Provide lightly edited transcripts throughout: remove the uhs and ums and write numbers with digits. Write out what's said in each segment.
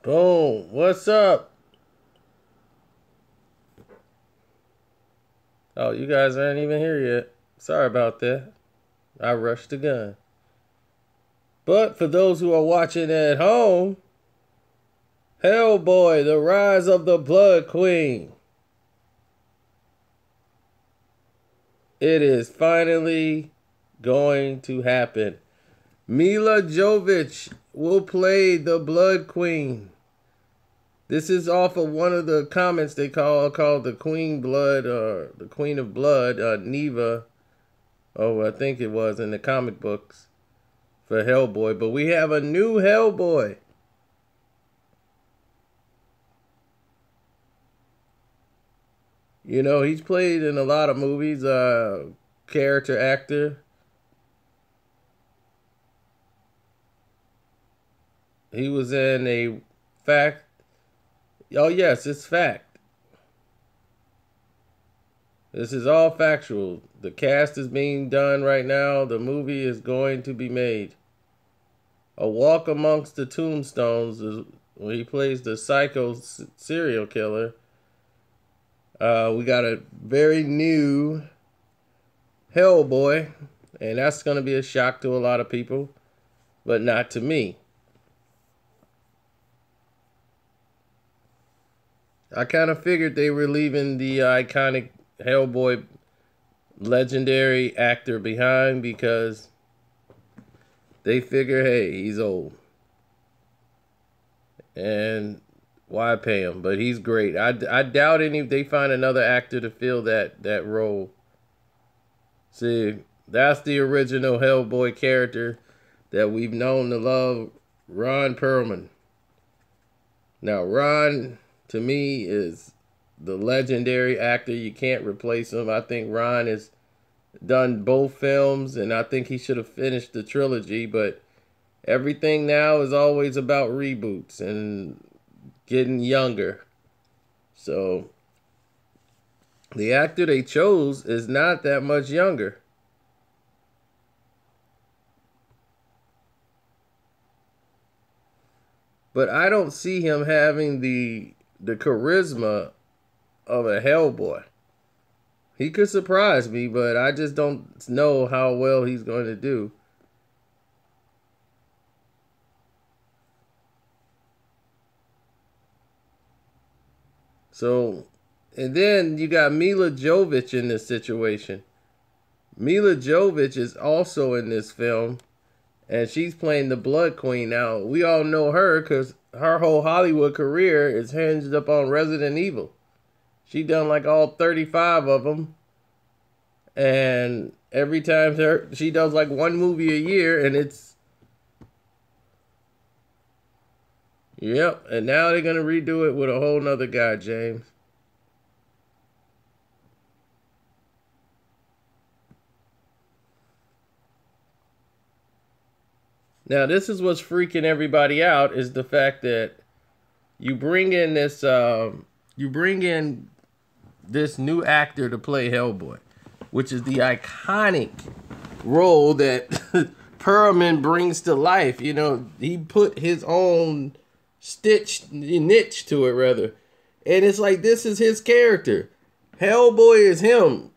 Boom. What's up? Oh, you guys aren't even here yet. Sorry about that. I rushed the gun. But for those who are watching at home, Hellboy, the Rise of the Blood Queen. It is finally going to happen. Mila Jovovich will play the Blood Queen. This is off of one of the comments they called the Queen Blood, or the Queen of Blood, Neva. Oh, I think it was in the comic books for Hellboy. But we have a new Hellboy. You know, he's played in a lot of movies, character actor. He was in a fact. Oh, yes, it's fact. This is all factual. The cast is being done right now. The movie is going to be made. A Walk Amongst the Tombstones is when he plays the psycho serial killer. We got a very new Hellboy, and that's going to be a shock to a lot of people, but not to me. I kind of figured they were leaving the iconic Hellboy legendary actor behind because they figure, hey, he's old. And why pay him? But he's great. I doubt they find another actor to fill that role. See, that's the original Hellboy character that we've known to love, Ron Perlman. Now, Ron, to me, is the legendary actor. You can't replace him. I think Ron has done both films, and I think he should have finished the trilogy, but everything now is always about reboots and getting younger. So the actor they chose is not that much younger. But I don't see him having the charisma of a Hellboy. He could surprise me, but I just don't know how well he's going to do. So, and then you got Mila Jovovich in this situation. Mila Jovovich is also in this film, and she's playing the Blood Queen. Now, we all know her because her whole Hollywood career is hinged up on Resident Evil. She done like all 35 of them. And every time she does like one movie a year, and it's... Yep, and now they're going to redo it with a whole nother guy, James. Now, this is what's freaking everybody out, is the fact that you bring in this new actor to play Hellboy, which is the iconic role that Perlman brings to life. You know, he put his own niche to it, rather. And it's like, this is his character. Hellboy is him.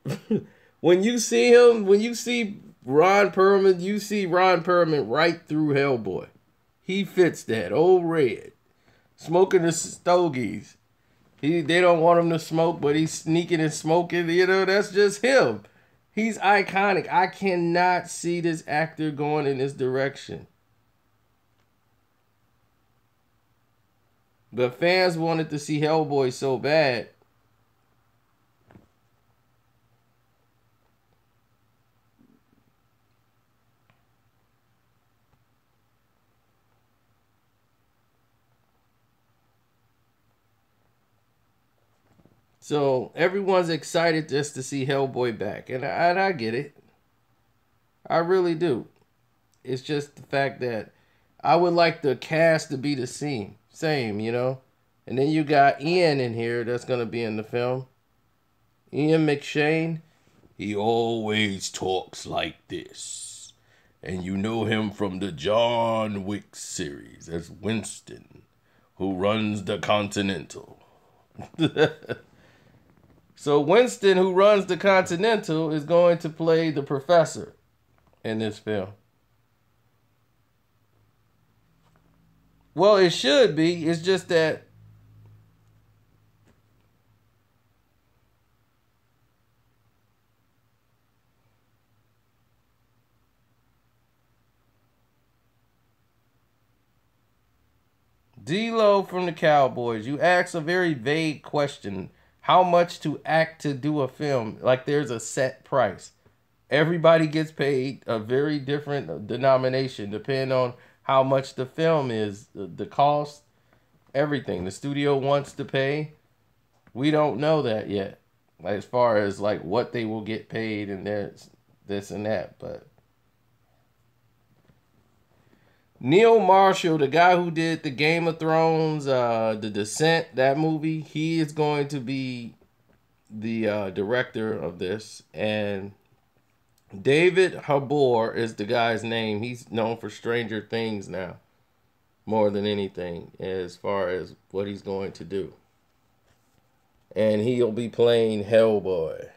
When you see him, when you see Ron Perlman, you see Ron Perlman right through Hellboy. He fits that. Old Red. Smoking the stogies. They don't want him to smoke, but he's sneaking and smoking. You know, that's just him. He's iconic. I cannot see this actor going in this direction. But fans wanted to see Hellboy so bad. So everyone's excited just to see Hellboy back. And I get it. I really do. It's just the fact that I would like the cast to be the same, you know. And then you got Ian in here that's going to be in the film. Ian McShane. He always talks like this. And you know him from the John Wick series as Winston. who runs the Continental. So Winston, who runs the Continental, is going to play the professor in this film. Well, it should be. It's just that D-Lo from the Cowboys, you ask a very vague question. How much to act to do a film? Like there's a set price. Everybody gets paid a very different denomination depending on how much the film is, the cost, everything. The studio wants to pay. We don't know that yet. As far as like what they will get paid and there's this and that, but Neil Marshall, the guy who did the Game of Thrones, The Descent, that movie, he is going to be the director of this. And David Harbour is the guy's name. He's known for Stranger Things now, more than anything, as far as what he's going to do. And he'll be playing Hellboy.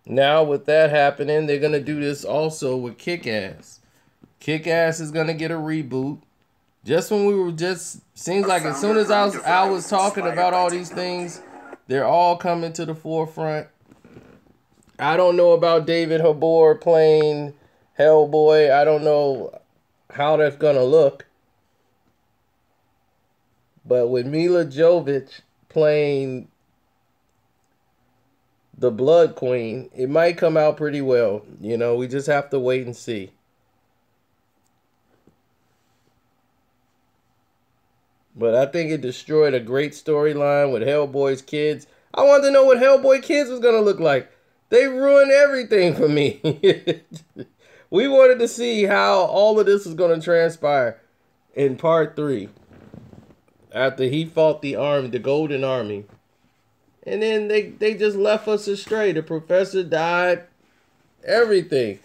Now, with that happening, they're going to do this also with Kick-Ass. Kick-Ass is going to get a reboot. Just when we were just... Seems like as soon as I was talking about all these things, they're all coming to the forefront. I don't know about David Harbour playing Hellboy. I don't know how that's going to look. But with Mila Jovovich playing the Blood Queen, it might come out pretty well. You know, we just have to wait and see. But I think it destroyed a great storyline with Hellboy's kids. I wanted to know what Hellboy kids was going to look like. They ruined everything for me. We wanted to see how all of this was going to transpire in part 3. After he fought the army, the Golden Army. And then they just left us astray. The professor died. Everything.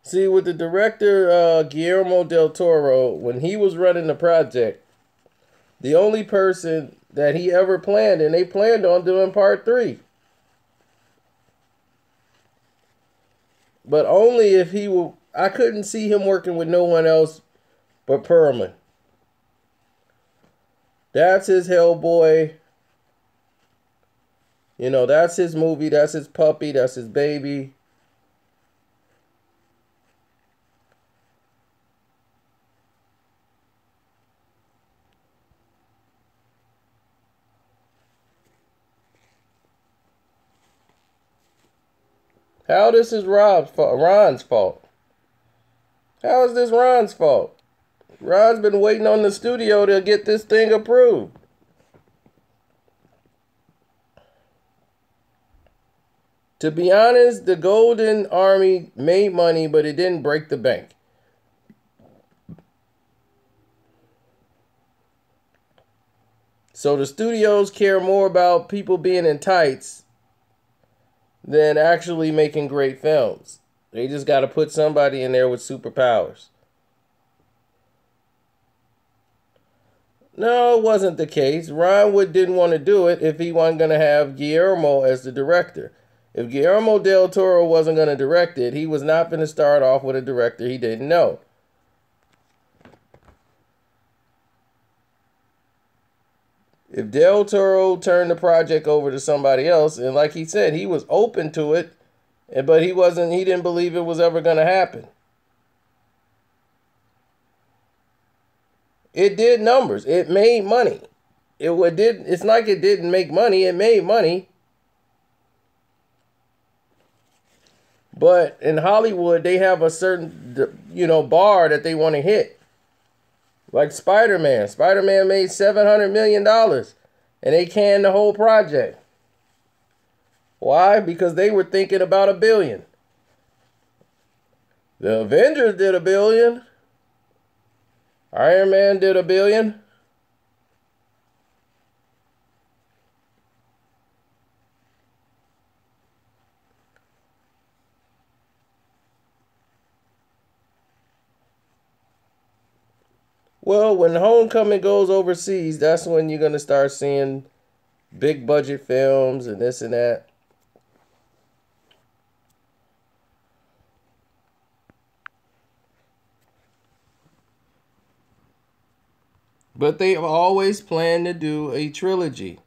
See, with the director, Guillermo del Toro, when he was running the project, the only person that he ever planned, and they planned on doing part 3. But only if he will. I couldn't see him working with no one else but Perlman. That's his Hellboy. You know, that's his movie. That's his puppy. That's his baby. How this is Ron's fault? How is this Ron's fault? Ron's been waiting on the studio to get this thing approved. To be honest, the Golden Army made money, but it didn't break the bank. So the studios care more about people being in tights than actually making great films. They just got to put somebody in there with superpowers. No, it wasn't the case. Ron Wood didn't want to do it if he wasn't going to have Guillermo as the director. If Guillermo del Toro wasn't going to direct it, he was not going to start off with a director he didn't know. If Del Toro turned the project over to somebody else, and like he said, he was open to it, but he didn't believe it was ever going to happen. It did numbers. It made money. It's like it didn't make money. It made money. But in Hollywood, they have a certain, bar that they want to hit. Like Spider-Man. Spider-Man made $700 million. And they canned the whole project. Why? Because they were thinking about $1 billion. The Avengers did $1 billion. Iron Man did $1 billion. Well, when Homecoming goes overseas, that's when you're going to start seeing big budget films and this and that. But they have always planned to do a trilogy.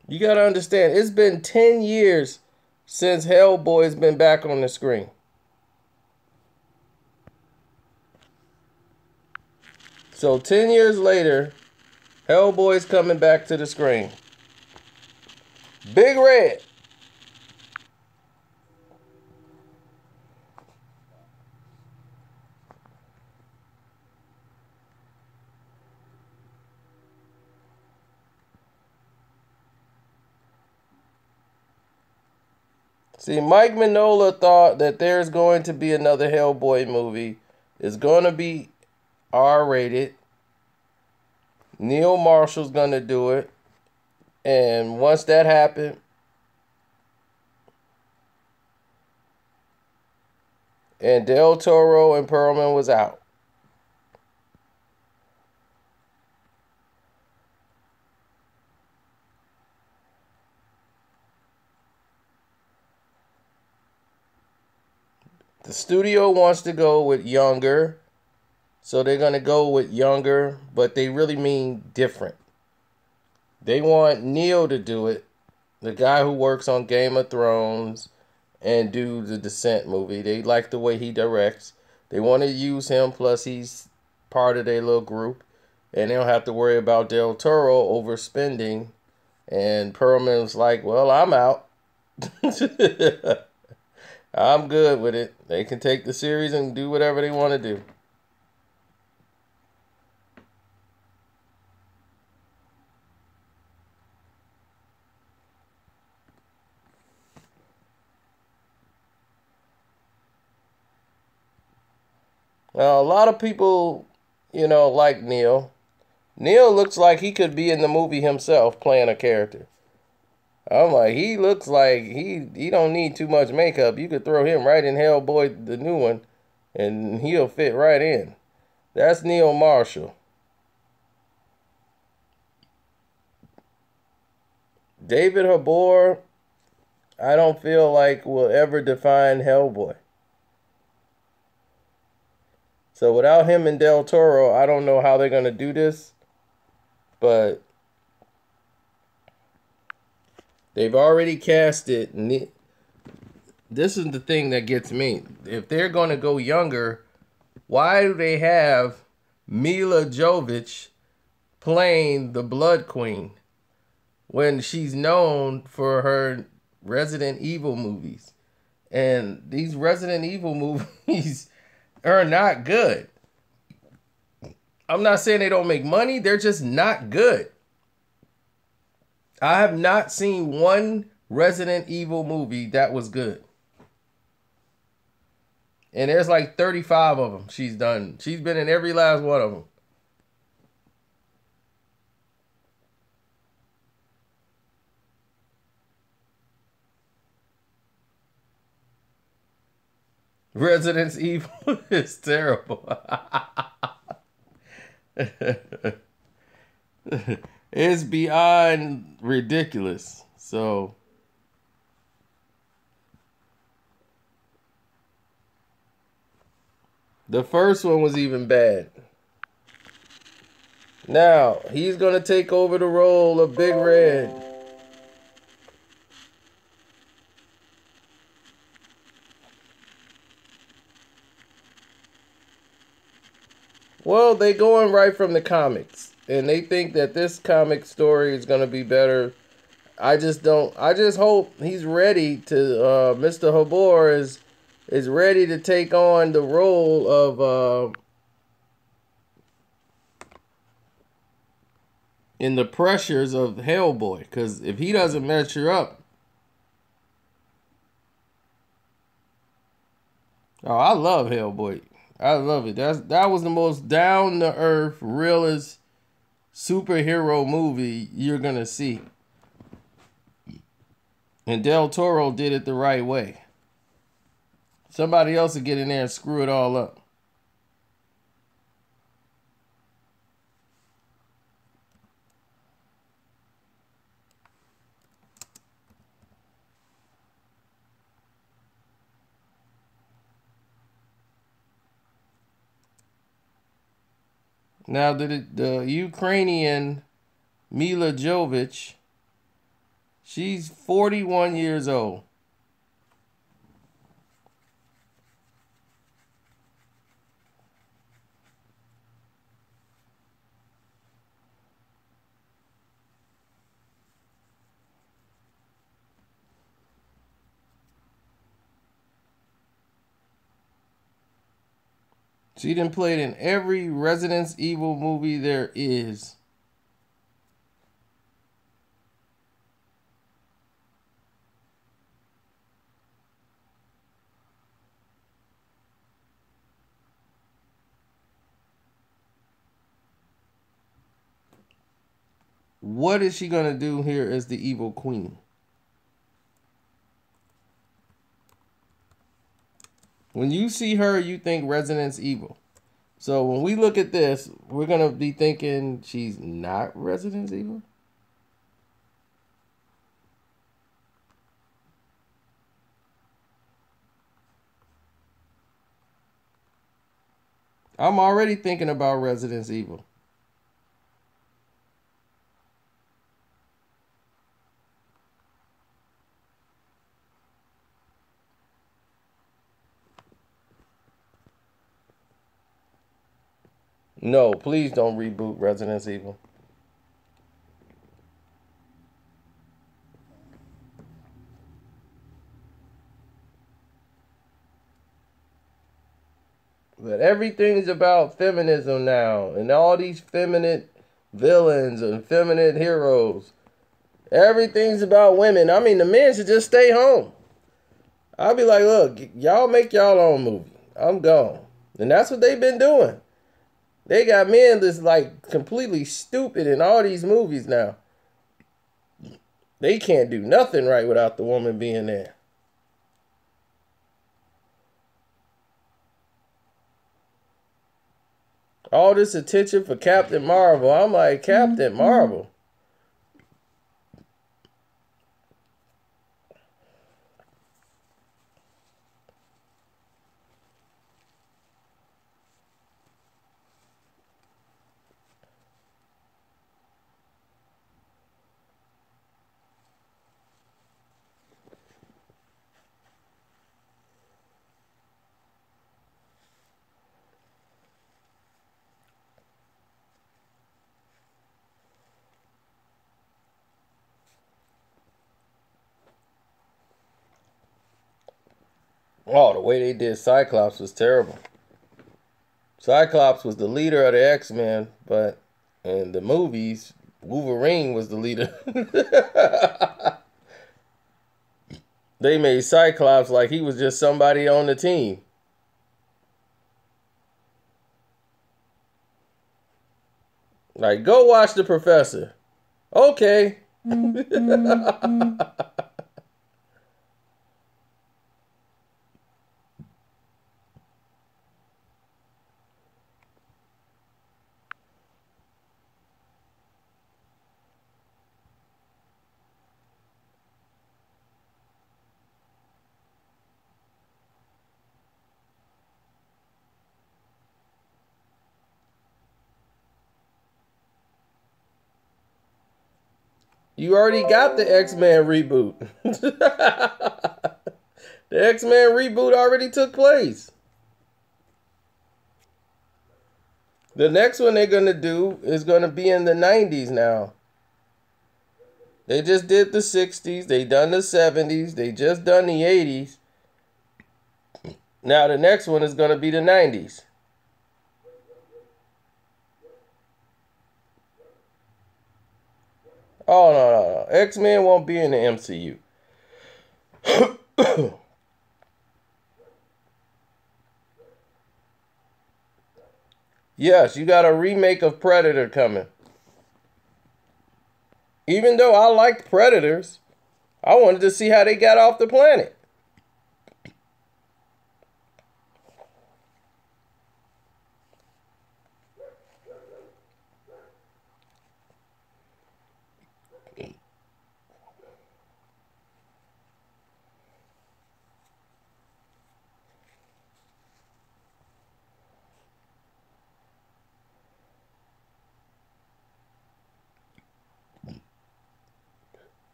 You got to understand, it's been 10 years since Hellboy's been back on the screen. So 10 years later, Hellboy's coming back to the screen. Big Red. See, Mike Mignola thought that there's going to be another Hellboy movie. It's going to be R-rated. Neil Marshall's going to do it. And once that happened, and Del Toro and Perlman was out. The studio wants to go with younger, so they're going to go with younger, but they really mean different. They want Neil to do it, the guy who works on Game of Thrones and do the Descent movie. They like the way he directs. They want to use him, plus he's part of their little group, and they don't have to worry about Del Toro overspending. And Perlman's like, well, I'm out. I'm good with it. They can take the series and do whatever they want to do. Now, a lot of people, like Neil. Neil looks like he could be in the movie himself playing a character. I'm like, he looks like he don't need too much makeup. You could throw him right in Hellboy, the new one, and he'll fit right in. That's Neil Marshall. David Harbour, I don't feel like will ever define Hellboy. So without him and Del Toro, I don't know how they're going to do this. But they've already casted. This is the thing that gets me. If they're going to go younger, why do they have Mila Jovovich playing the Blood Queen when she's known for her Resident Evil movies? And these Resident Evil movies are not good. I'm not saying they don't make money. They're just not good. I have not seen one Resident Evil movie that was good. And there's like 35 of them she's done. She's been in every last one of them. Resident Evil is terrible. It's beyond ridiculous. So the first one was even bad. Now, he's going to take over the role of Big Red. Well, they going right from the comics. And they think that this comic story is going to be better. I just don't. I just hope he's ready to. Mr. Habor is ready to take on the role of in the pressures of Hellboy. Because if he doesn't measure up, oh, I love Hellboy. I love it. That was the most down to earth, realest superhero movie you're gonna see. And Del Toro did it the right way. Somebody else would get in there and screw it all up. Now, the Ukrainian Mila Jovovich, she's 41 years old. She done played in every Resident Evil movie there is. What is she gonna do here as the evil queen? When you see her, you think Resident Evil. So when we look at this, we're gonna be thinking she's not Resident Evil. I'm already thinking about Resident Evil. No, please don't reboot Resident Evil. But everything's about feminism now, and all these feminine villains and feminine heroes. Everything's about women. I mean, the men should just stay home. I'll be like, look, y'all make y'all own movie. I'm gone. And that's what they've been doing. They got men that's like completely stupid in all these movies now. They can't do nothing right without the woman being there. All this attention for Captain Marvel. I'm like, Captain Marvel. Oh, the way they did Cyclops was terrible. Cyclops was the leader of the X-Men, but in the movies, Wolverine was the leader. They made Cyclops like he was just somebody on the team. Like, go watch The Professor. Okay. You already got the X-Men reboot. The X-Men reboot already took place. The next one they're going to do is going to be in the 90s now. They just did the 60s. They done the 70s. They just done the 80s. Now the next one is going to be the 90s. Oh, no. X-Men won't be in the MCU. Yes, you got a remake of Predator coming. Even though I liked Predators, I wanted to see how they got off the planet.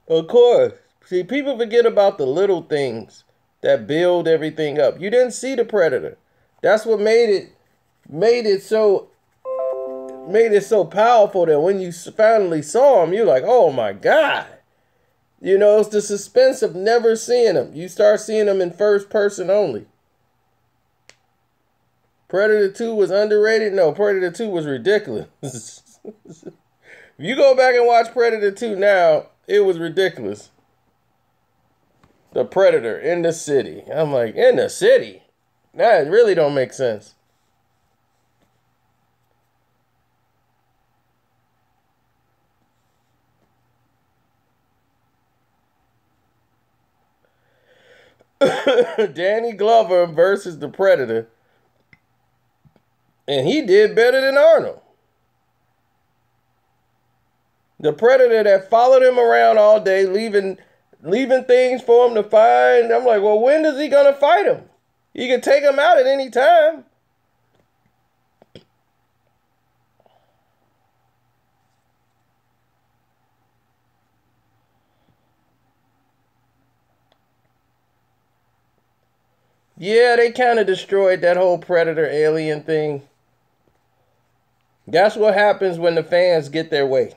Of course. See, people forget about the little things that build everything up. You didn't see the Predator. That's what made it so powerful that when you finally saw him, you're like, oh my God. You know, it's the suspense of never seeing him. You start seeing him in first person only. Predator 2 was underrated? No, Predator 2 was ridiculous. If you go back and watch Predator 2 now, it was ridiculous. The Predator in the city. I'm like, in the city? That really don't make sense. Danny Glover versus the Predator. And he did better than Arnold. The Predator that followed him around all day, leaving things for him to find. I'm like, well, when is he going to fight him? He can take him out at any time. Yeah, they kind of destroyed that whole Predator alien thing. That's what happens when the fans get their way.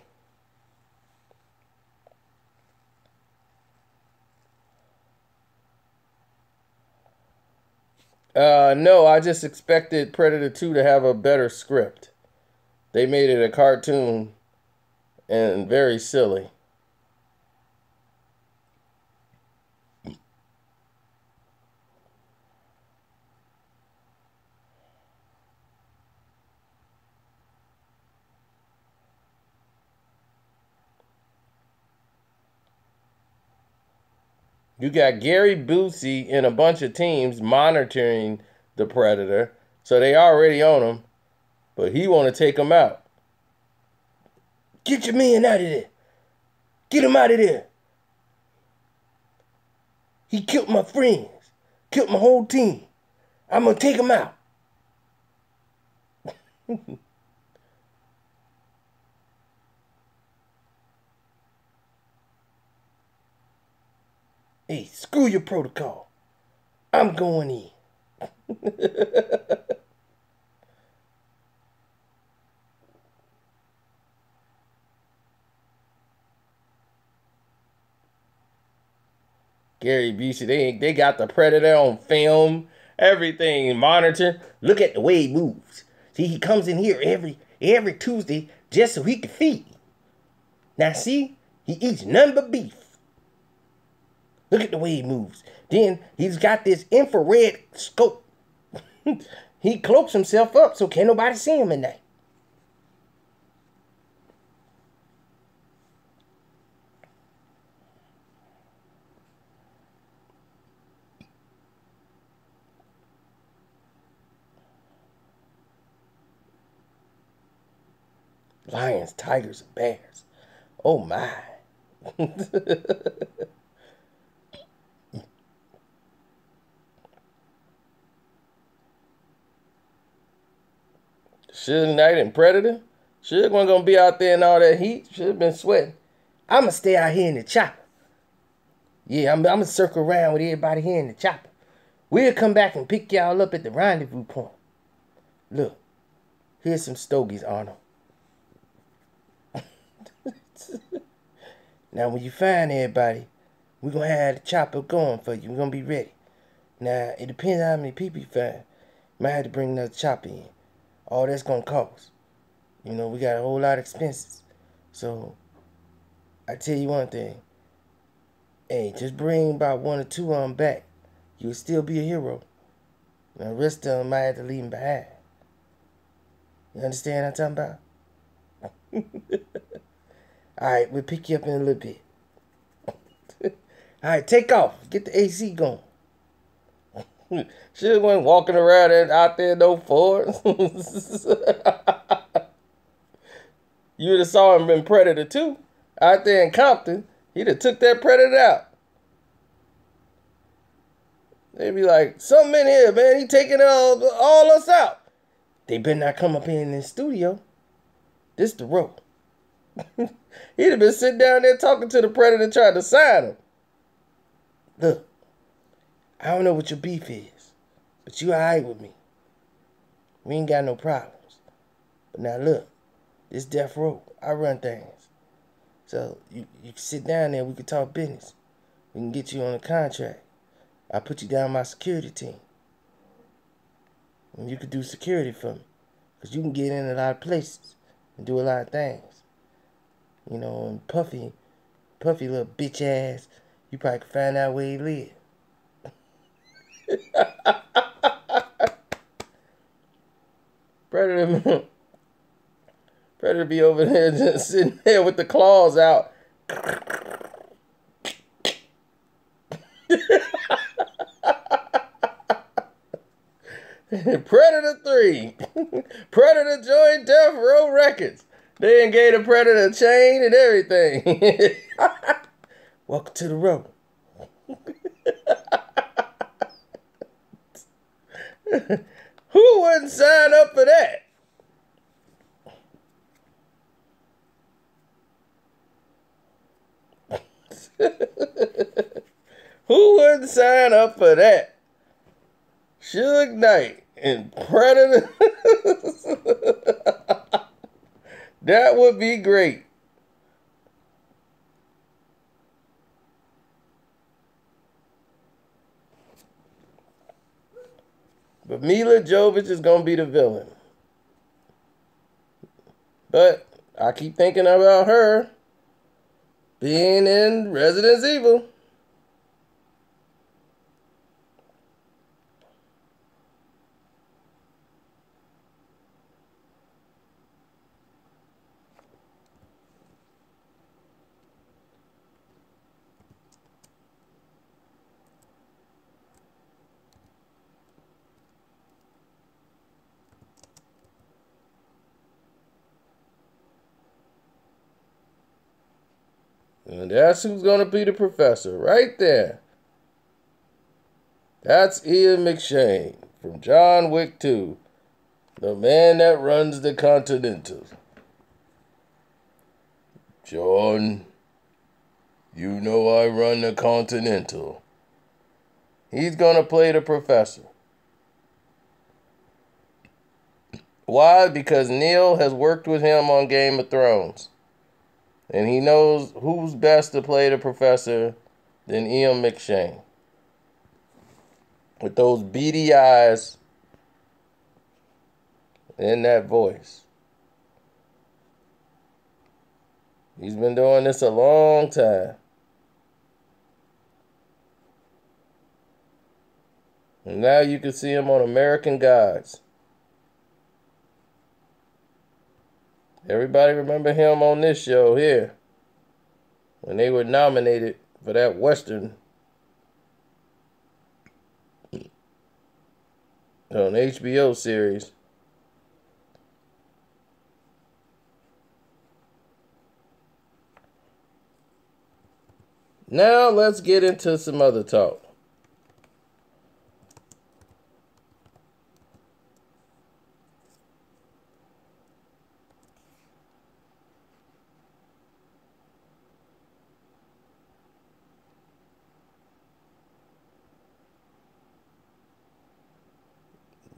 No, I just expected Predator 2 to have a better script. They made it a cartoon and very silly. You got Gary Busey and a bunch of teams monitoring the Predator, so they already own him, but he want to take him out. Get your man out of there. Get him out of there. He killed my friends, killed my whole team. I'm going to take him out. Hey, screw your protocol. I'm going in. Gary Busey, they got the Predator on film, everything monitored. Look at the way he moves. See, he comes in here every Tuesday just so he can feed. Now see, he eats none but beef. Look at the way he moves. Then he's got this infrared scope. He cloaks himself up so can't nobody see him at night. Lions, tigers, and bears. Oh my. Suge Knight and Predator. Suge wasn't gonna be out there in all that heat. Should have been sweating. I'm going to stay out here in the chopper. Yeah, I'm going to circle around with everybody here in the chopper. We'll come back and pick y'all up at the rendezvous point. Look, here's some stogies, Arnold. Now, when you find everybody, we're going to have the chopper going for you. We're going to be ready. Now, it depends on how many people you find. You might have to bring another chopper in. All that's going to cost. You know, we got a whole lot of expenses. So, I tell you one thing. Hey, just bring about 1 or 2 of them back. You'll still be a hero. Now, the rest of them might have to leave them behind. You understand what I'm talking about? Alright, we'll pick you up in a little bit. Alright, take off. Get the AC going. She wasn't walking around out there no Ford. You would have saw him in Predator 2 out there in Compton. He'd have took that Predator out. They'd be like, something in here, man. He taking all us out. They better not come up here in the studio. This the rope. He'd have been sitting down there talking to the Predator trying to sign him. Look, I don't know what your beef is, but you alright with me. We ain't got no problems. But now look, this death row, I run things. So you can sit down there, we can talk business. We can get you on a contract. I'll put you down my security team. And you can do security for me. Because you can get in a lot of places and do a lot of things. You know, and Puffy little bitch ass, you probably can find out where he live. Predator be over there just sitting there with the claws out. Predator 3. Predator joined Death Row Records. They ain't gave the Predator a chain and everything. Welcome to the row. Who wouldn't sign up for that? Who wouldn't sign up for that? Suge Knight and Predator. That would be great. But Mila Jovovich is going to be the villain. But I keep thinking about her being in Resident Evil. And that's who's going to be the professor right there. That's Ian McShane from John Wick 2. The man that runs the Continental. John, you know I run the Continental. He's going to play the professor. Why? Because Neil has worked with him on Game of Thrones. And he knows who's best to play the professor than Ian McShane. With those beady eyes and that voice. He's been doing this a long time. And now you can see him on American Gods. Everybody remember him on this show here. When they were nominated for that Western on HBO series. Now let's get into some other talk.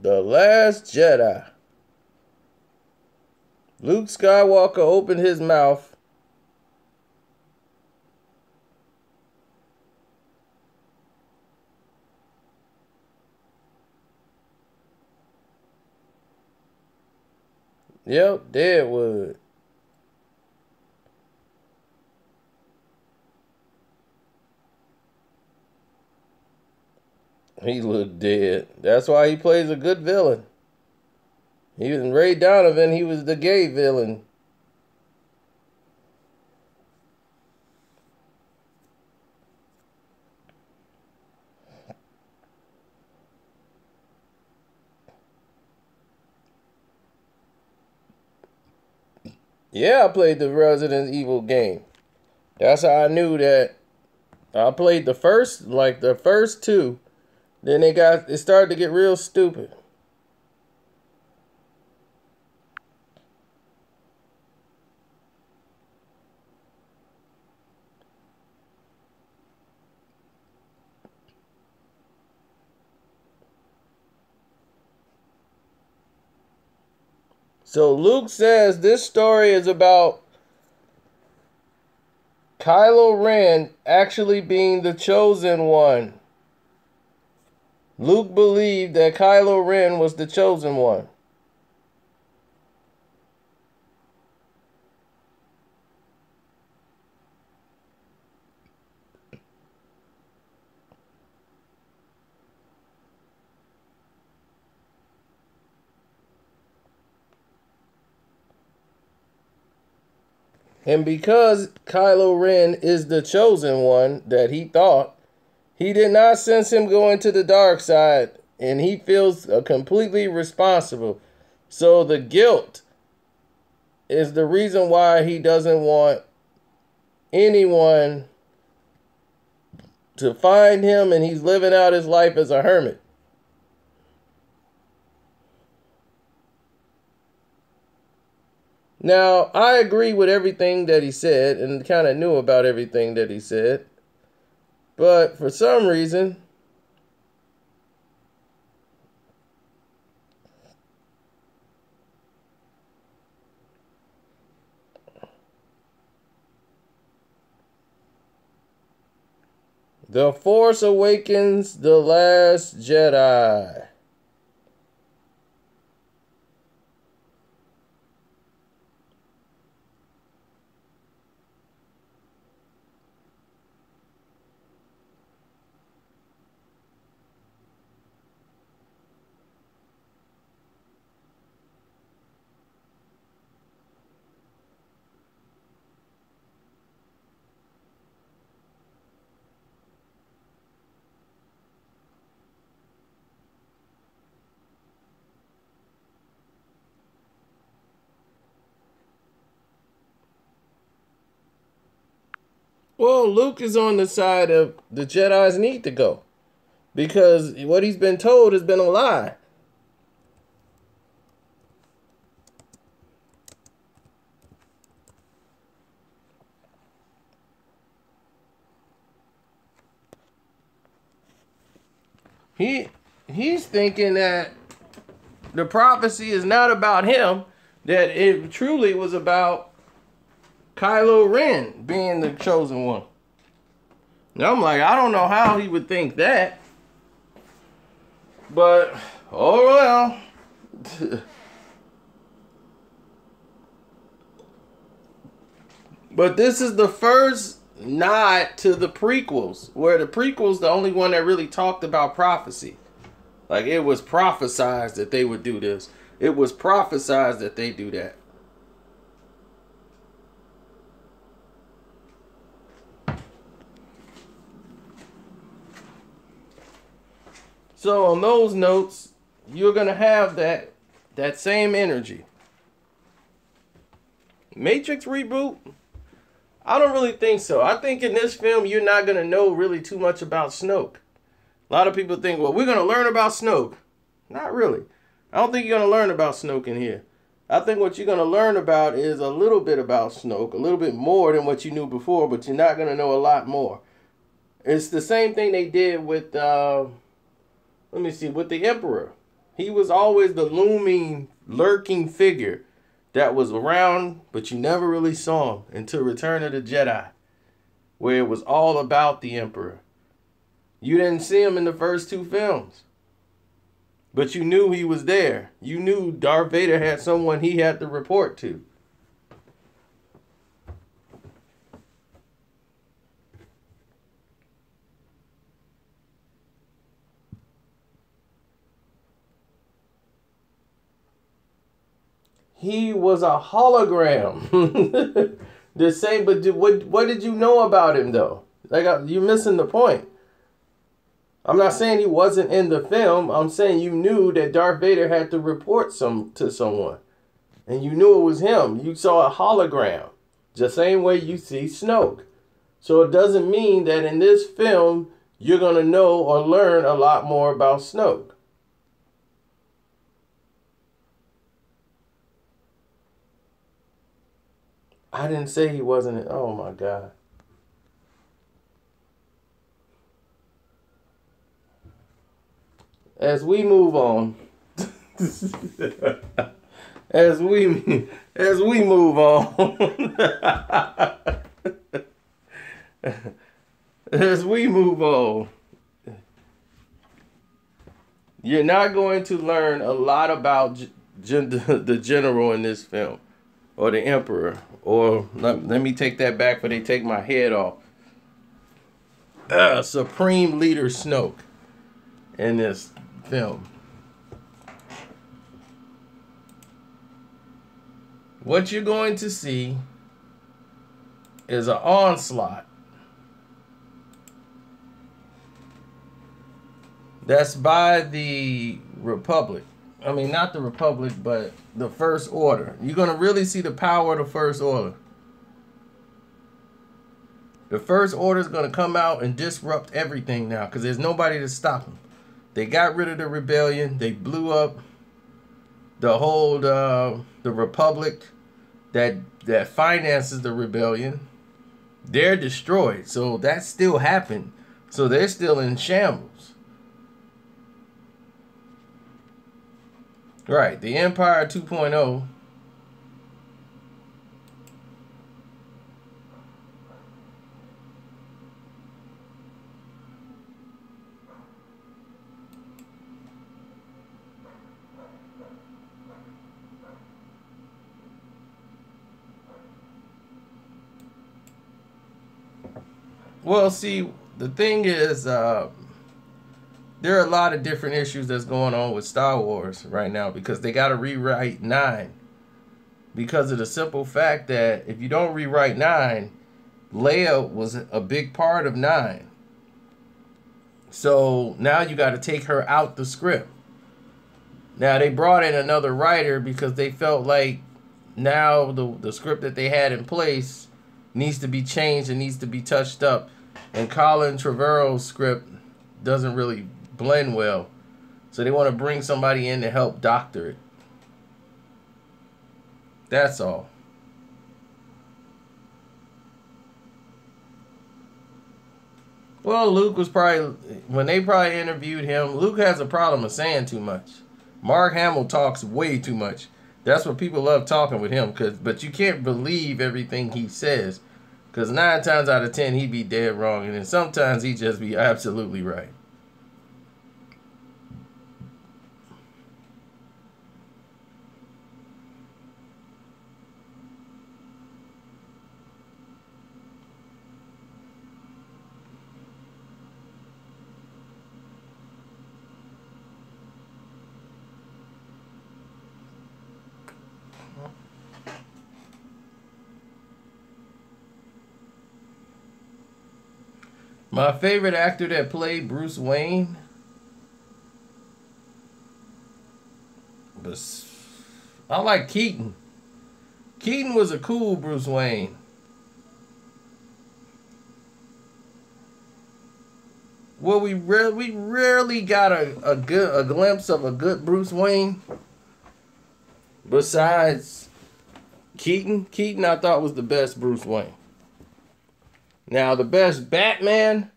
The Last Jedi. Luke Skywalker opened his mouth. Yep, Deadwood. He looked dead. That's why he plays a good villain. He was in Ray Donovan, he was the gay villain. Yeah, I played the Resident Evil game. That's how I knew that. I played the first two. Then it started to get real stupid. So Luke says this story is about Kylo Ren actually being the chosen one. Luke believed that Kylo Ren was the chosen one. And because Kylo Ren is the chosen one that he thought, he did not sense him going to the dark side, and he feels completely responsible. So the guilt is the reason why he doesn't want anyone to find him, and he's living out his life as a hermit. Now, I agree with everything that he said and kind of knew about everything that he said. But for some reason, The Force Awakens, The Last Jedi. Well, Luke is on the side of the Jedi's need to go. Because what he's been told has been a lie. He's thinking that the prophecy is not about him, that it truly was about Kylo Ren being the chosen one. Now I'm like, I don't know how he would think that. But, oh well. But this is the first nod to the prequels, where the prequels the only one that really talked about prophecy. Like, it was prophesized that they would do this. It was prophesized that they do that. So on those notes, you're going to have that same energy. Matrix reboot? I don't really think so. I think in this film, you're not going to know really too much about Snoke. A lot of people think, well, we're going to learn about Snoke. Not really. I don't think you're going to learn about Snoke in here. I think what you're going to learn about is a little bit about Snoke, a little bit more than what you knew before, but you're not going to know a lot more. It's the same thing they did with, with the Emperor. He was always the looming, lurking figure that was around, but you never really saw him until Return of the Jedi, where it was all about the Emperor. You didn't see him in the first two films, but you knew he was there. You knew Darth Vader had someone he had to report to. He was a hologram. The same, but what did you know about him though? Like you're missing the point. I'm not saying he wasn't in the film. I'm saying you knew that Darth Vader had to report to someone, and you knew it was him. You saw a hologram, the same way you see Snoke. So it doesn't mean that in this film you're gonna know or learn a lot more about Snoke. I didn't say he wasn't. Oh my God. As we move on, as we move on, as we move on, you're not going to learn a lot about the general in this film, or the Emperor, or let me take that back before they take my head off. Supreme Leader Snoke in this film. What you're going to see is an onslaught that's by the Republic. I mean, not the Republic, but the First Order. You're going to really see the power of the First Order. The First Order is going to come out and disrupt everything now because there's nobody to stop them. They got rid of the rebellion. They blew up the whole the Republic that finances the rebellion. They're destroyed. So that still happened. So they're still in shambles. Right. The Empire 2.0. Well, see, the thing is, there are a lot of different issues that's going on with Star Wars right now because they got to rewrite 9. Because of the simple fact that if you don't rewrite 9, Leia was a big part of 9. So now you got to take her out the script. Now they brought in another writer because they felt like now the script that they had in place needs to be changed and needs to be touched up. And Colin Trevorrow's script doesn't really blend well. So they want to bring somebody in to help doctor it. That's all. Well, Luke was probably, when they probably interviewed him, Luke has a problem of saying too much. Mark Hamill talks way too much. That's what people love talking with him. But you can't believe everything he says. Because 9 times out of 10, he'd be dead wrong. And then sometimes he'd just be absolutely right. My favorite actor that played Bruce Wayne was, I like Keaton. Keaton was a cool Bruce Wayne. Well, we rarely got a glimpse of a good Bruce Wayne. Besides Keaton. Keaton I thought was the best Bruce Wayne. Now, the best Batman,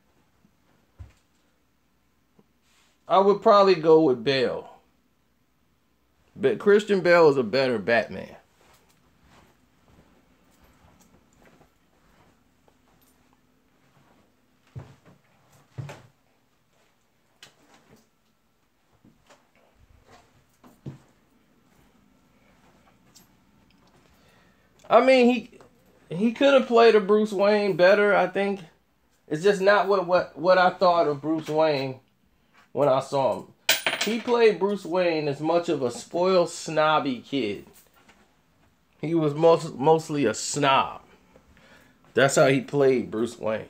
I would probably go with Bale. But Christian Bale is a better Batman. I mean, he could have played a Bruce Wayne better, I think. It's just not what I thought of Bruce Wayne when I saw him. He played Bruce Wayne as much of a spoiled, snobby kid. He was mostly a snob. That's how he played Bruce Wayne.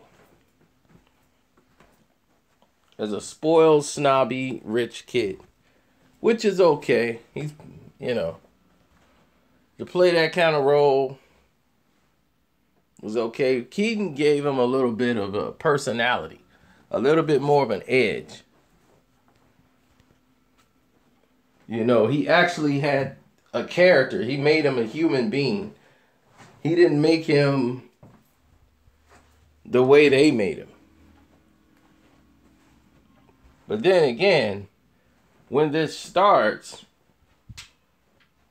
As a spoiled, snobby, rich kid. Which is okay. He's, to play that kind of role was okay. Keaton gave him a little bit of a personality. A little bit more of an edge. He actually had a character. He made him a human being. He didn't make him the way they made him. But then again, when this starts,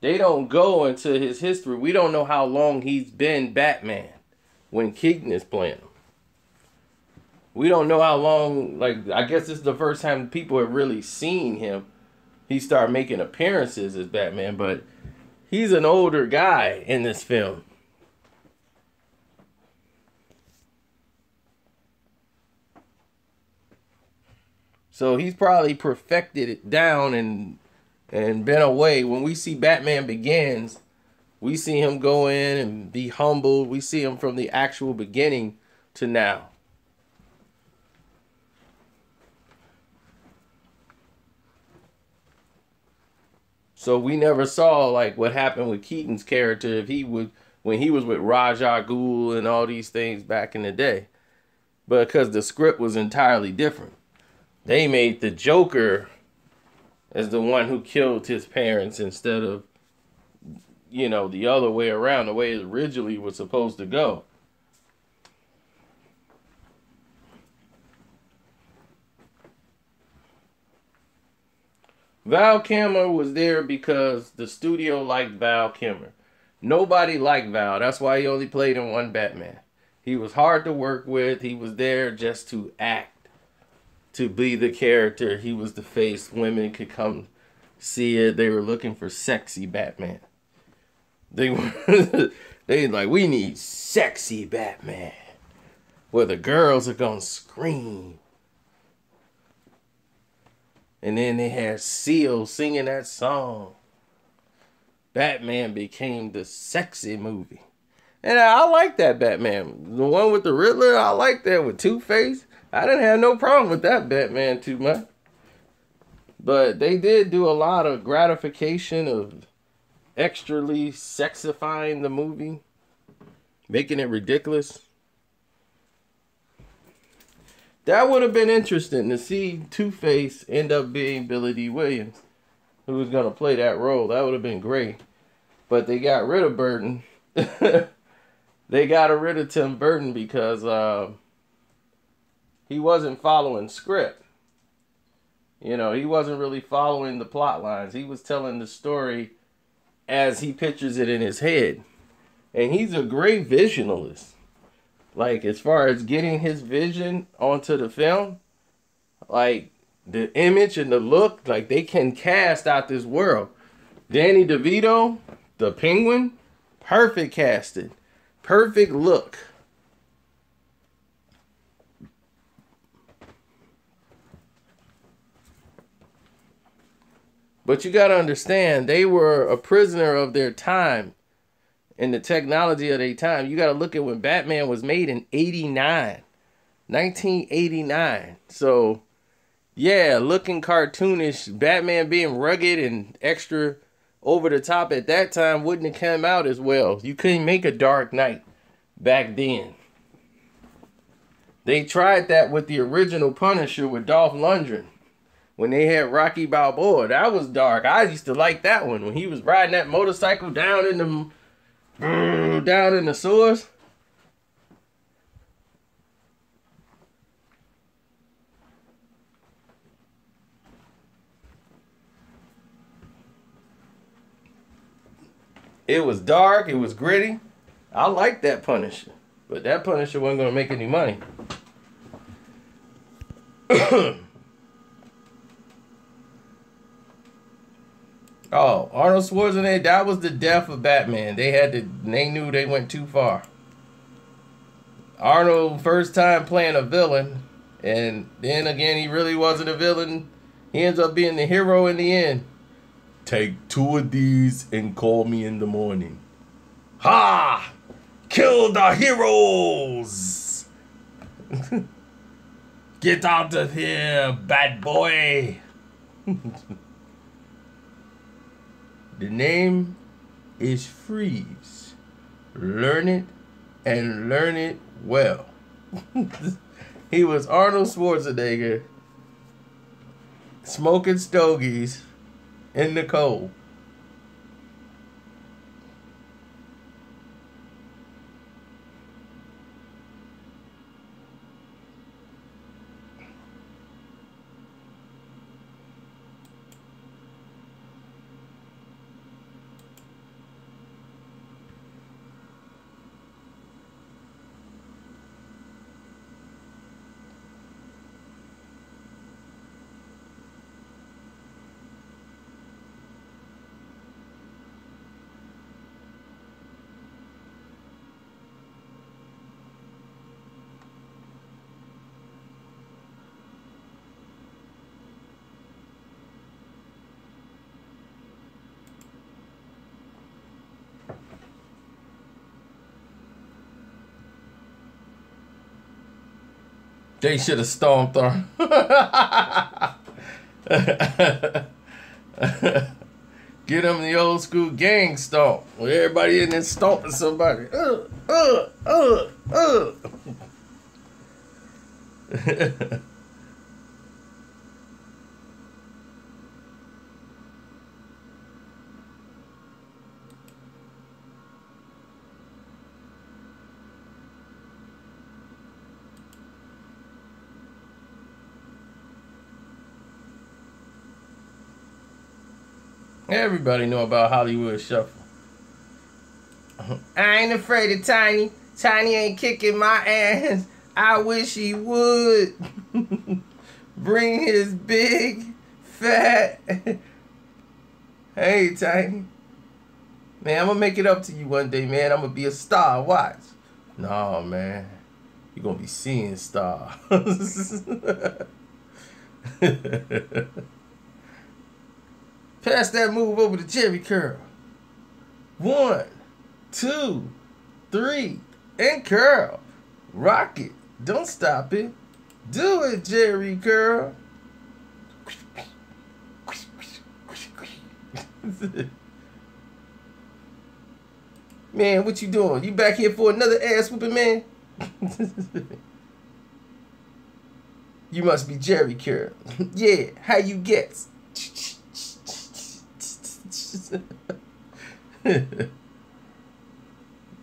they don't go into his history. We don't know how long he's been Batman when Keaton is playing him. We don't know how long, I guess this is the first time people have really seen him. He started making appearances as Batman, but he's an older guy in this film. So he's probably perfected it down and been away. When we see Batman Begins, we see him go in and be humbled. We see him from the actual beginning to now. So we never saw what happened with Keaton's character when he was with Ra's al Ghul and all these things back in the day. But because the script was entirely different. They made the Joker as the one who killed his parents instead of, the other way around, the way it originally was supposed to go. Val Kilmer was there because the studio liked Val Kilmer. Nobody liked Val. That's why he only played in one Batman. He was hard to work with. He was there just to act, to be the character. He was the face. Women could come see it. They were looking for sexy Batman. They were like, we need sexy Batman, where the girls are gonna scream. And then they had Seal singing that song. Batman became the sexy movie. And I like that Batman. The one with the Riddler, I like that with Two-Face. I didn't have no problem with that Batman too much. But they did do a lot of gratification of extrally sexifying the movie. Making it ridiculous. That would have been interesting to see Two-Face end up being Billy D. Williams, who was going to play that role. That would have been great. But they got rid of Burton. They got rid of Tim Burton because he wasn't following script. He wasn't really following the plot lines. He was telling the story as he pictures it in his head. And he's a great visionalist. As far as getting his vision onto the film, the image and the look, they can cast out this world. Danny DeVito, the Penguin, perfect casted. Perfect look. But you got to understand, they were a prisoner of their time and the technology of their time. You got to look at when Batman was made in 1989. So, yeah, looking cartoonish, Batman being rugged and extra over the top at that time wouldn't have come out as well. You couldn't make a Dark Knight back then. They tried that with the original Punisher with Dolph Lundgren. When they had Rocky Balboa, that was dark. I used to like that one. When he was riding that motorcycle down in the sewers. It was dark. It was gritty. I liked that Punisher, but that Punisher wasn't gonna make any money. Oh, Arnold Schwarzenegger, that was the death of Batman. They knew they went too far. Arnold, first time playing a villain, and then again, he really wasn't a villain. He ends up being the hero in the end. Take 2 of these and call me in the morning. Ha! Kill the heroes! Get out of here, bad boy! The name is Freeze. Learn it and learn it well. He was Arnold Schwarzenegger smoking stogies in the cold. They should have stomped her. Get them the old school gang stomp. With everybody in there stomping somebody. Everybody know about Hollywood Shuffle. I ain't afraid of Tiny. Tiny ain't kicking my ass. I wish he would. Bring his big, fat... Hey, Tiny. Man, I'm gonna make it up to you one day, man. I'm gonna be a star. Watch. No, man. You're gonna be seeing stars. Pass that move over to Jerry Curl. 1, 2, 3, and curl. Rock it. Don't stop it. Do it, Jerry Curl. Man, what you doing? You back here for another ass whooping, man? You must be Jerry Curl. Yeah, how you guess?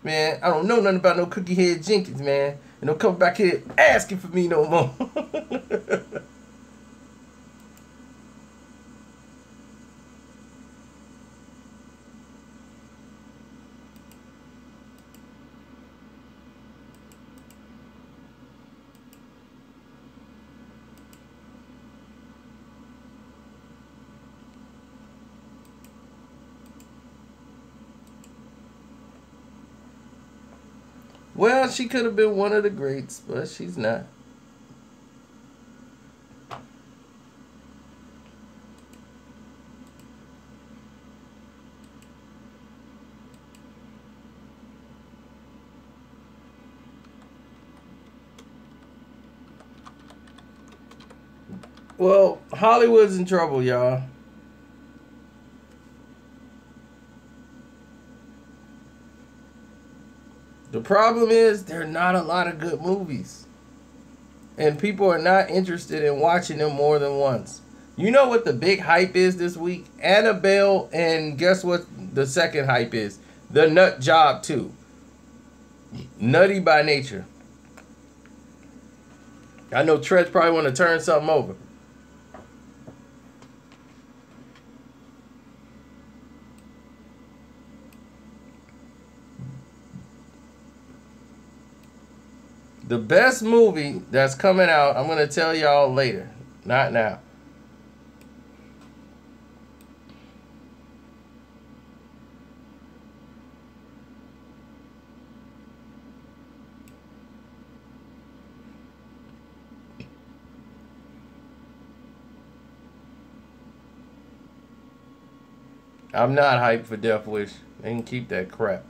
Man, I don't know nothing about no Cookie Head Jenkins, man. And don't come back here asking for me no more. Well, she could have been one of the greats, but she's not. Well, Hollywood's in trouble, y'all. The problem is there are not a lot of good movies. And people are not interested in watching them more than once. You know what the big hype is this week? Annabelle, and guess what the second hype is? The Nut Job 2. Nutty by Nature. I know Tretch probably want to turn something over. The best movie that's coming out, I'm going to tell y'all later. Not now. I'm not hyped for Death Wish. They can keep that crap.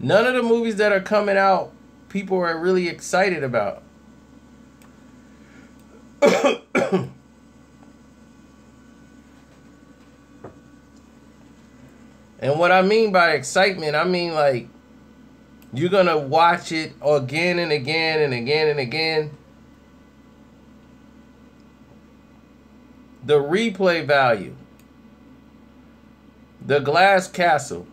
None of the movies that are coming out, people are really excited about. And what I mean by excitement, I mean like you're going to watch it again and again and again and again. The replay value. The Glass Castle.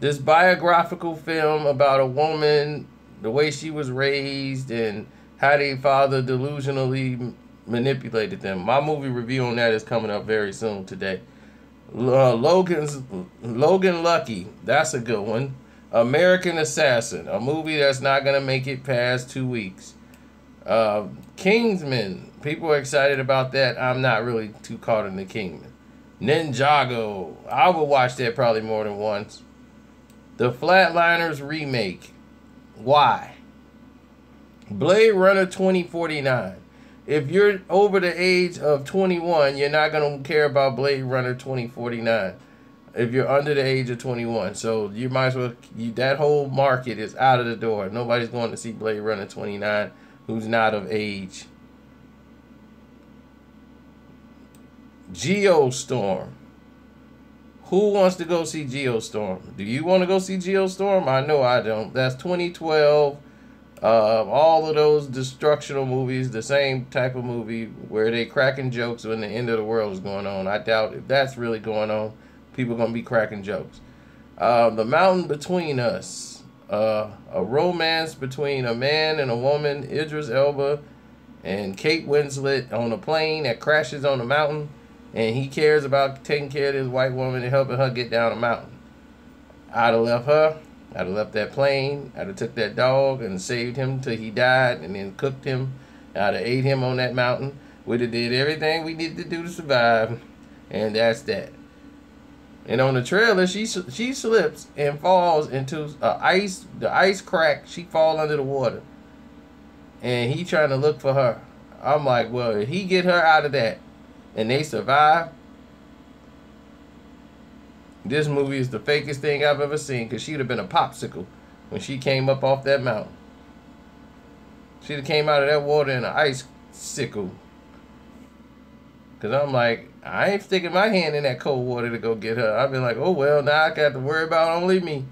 This biographical film about a woman, the way she was raised, and how their father delusionally manipulated them. My movie review on that is coming up very soon today. Logan Lucky, that's a good one. American Assassin, a movie that's not going to make it past 2 weeks. Kingsman, people are excited about that. I'm not really too caught in the Kingsman. Ninjago, I will watch that probably more than once. The Flatliners remake, why? Blade Runner 2049. If you're over the age of 21, you're not going to care about Blade Runner 2049 if you're under the age of 21. So you might as well, that whole market is out of the door. Nobody's going to see Blade Runner 29 who's not of age. Geostorm. Who wants to go see Geostorm? Do you want to go see Geostorm? I know I don't. That's 2012. All of those destructional movies, the same type of movie where they cracking jokes when the end of the world is going on. I doubt if that's really going on, people are going to be cracking jokes. The Mountain Between Us. A romance between a man and a woman, Idris Elba and Kate Winslet, on a plane that crashes on the mountain. And he cares about taking care of this white woman and helping her get down a mountain. I'd have left her. I'd have left that plane. I'd have took that dog and saved him till he died and then cooked him. I'd have ate him on that mountain. We'd have did everything we needed to do to survive. And that's that. And on the trailer, she slips and falls into the ice crack. She fall under the water. And he trying to look for her. I'm like, well, if he get her out of that, and they survive, this movie is the fakest thing I've ever seen, because she'd have been a popsicle when she came up off that mountain. She'd have came out of that water in an icicle. Because I'm like, I ain't sticking my hand in that cold water to go get her. I've been like, oh, well, now I got to worry about only me.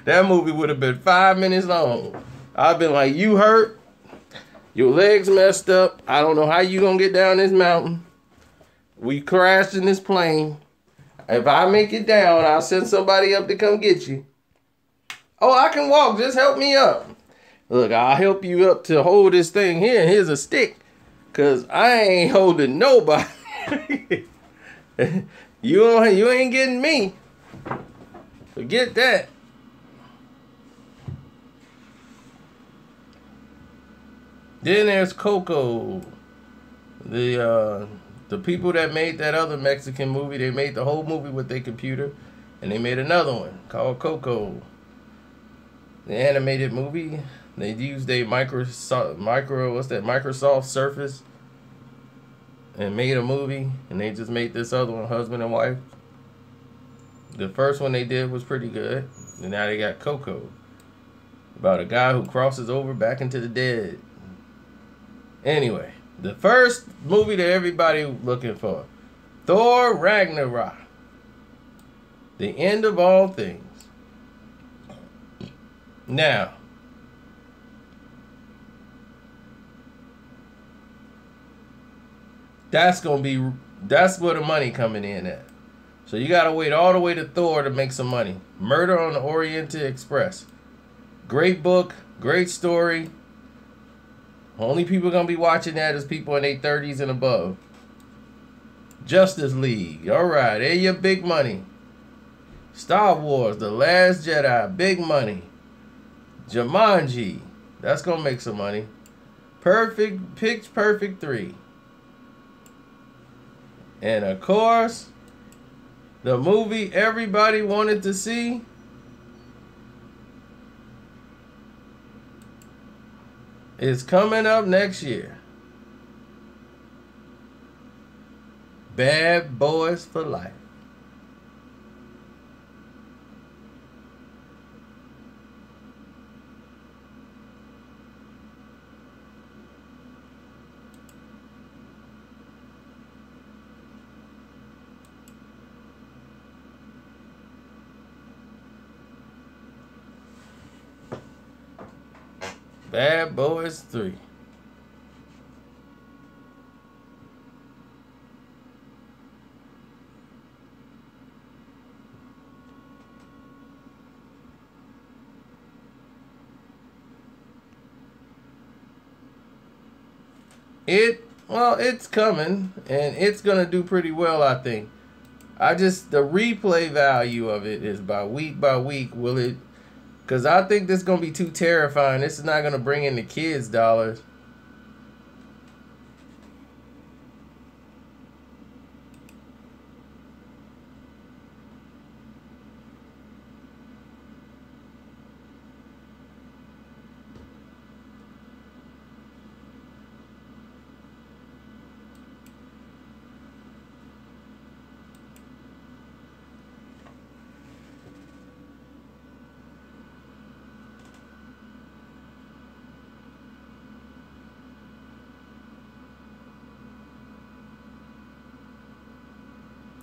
That movie would have been 5 minutes long. I've been like, you hurt? Your legs messed up. I don't know how you gonna get down this mountain. We crashed in this plane. If I make it down, I'll send somebody up to come get you. Oh, I can walk. Just help me up. Look, I'll help you up to hold this thing here. Here's a stick. Because I ain't holding nobody. You ain't getting me. Forget that. Then there's Coco. The people that made that other Mexican movie, they made the whole movie with their computer, and they made another one called Coco. The animated movie. They used a Microsoft Surface and made a movie, and they just made this other one, husband and wife. The first one they did was pretty good, and now they got Coco, about a guy who crosses over back into the dead. Anyway, the first movie that everybody looking for, Thor Ragnarok, the end of all things. Now, that's where the money coming in at. So you gotta wait all the way to Thor to make some money. Murder on the Orient Express. Great book, great story. Only people gonna be watching that is people in their 30s and above. Justice League. Alright, there your big money. Star Wars, The Last Jedi, big money. Jumanji, that's gonna make some money. Pitch Perfect 3. And of course, the movie everybody wanted to see, is coming up next year. Bad Boys for Life. Bad Boys 3. It's coming, and it's gonna do pretty well, I think. The replay value of it is by week. Will it? Because I think this is gonna be too terrifying. This is not gonna bring in the kids' dollars.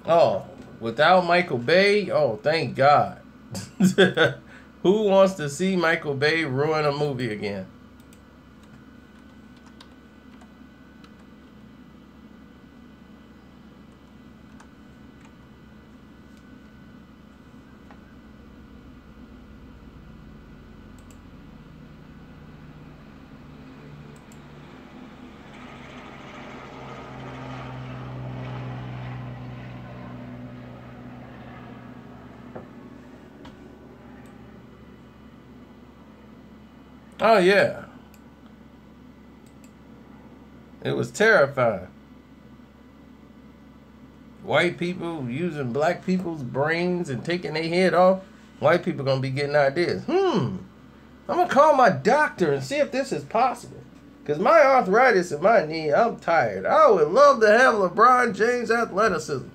Oh, without Michael Bay? Oh, thank God. Who wants to see Michael Bay ruin a movie again? Oh, yeah. It was terrifying. White people using black people's brains and taking their head off. White people gonna be getting ideas. I'm gonna call my doctor and see if this is possible. Because my arthritis in my knee, I'm tired. I would love to have LeBron James athleticism.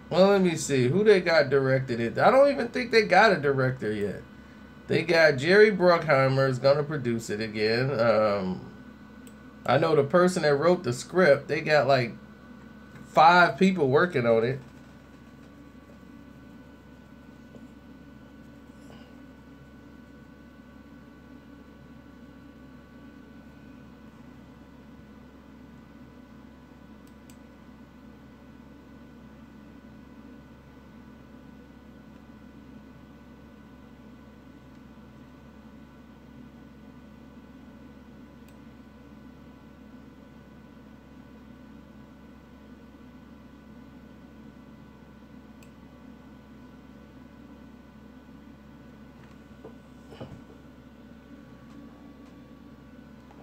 Well, let me see. Who they got directed it? I don't even think they got a director yet. They got Jerry Bruckheimer is going to produce it again. I know the person that wrote the script, they got like 5 people working on it.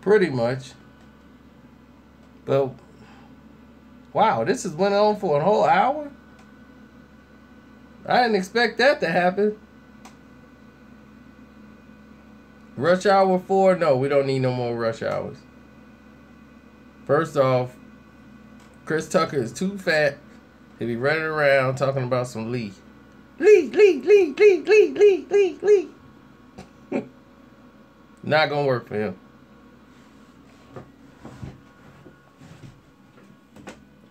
Pretty much. But, wow, this has went on for a whole hour? I didn't expect that to happen. Rush Hour 4, no, we don't need no more rush hours. First off, Chris Tucker is too fat to be running around talking about some Lee. Lee, Lee, Lee, Lee, Lee, Lee, Lee, Lee. Not gonna work for him.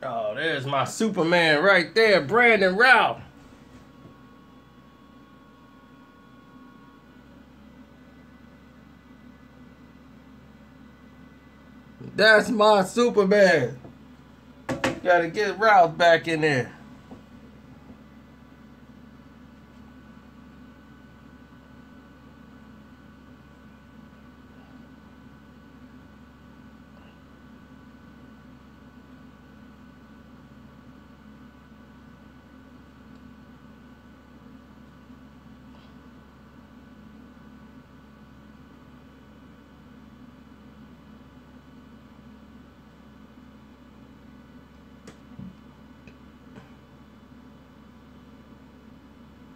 Oh, there's my Superman right there, Brandon Routh. That's my Superman. Gotta get Routh back in there.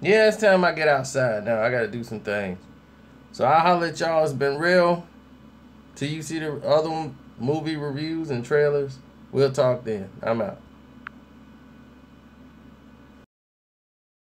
Yeah, it's time I get outside now. I gotta do some things. So I'll holler at y'all. It's been real. Till you see the other movie reviews and trailers, we'll talk then. I'm out.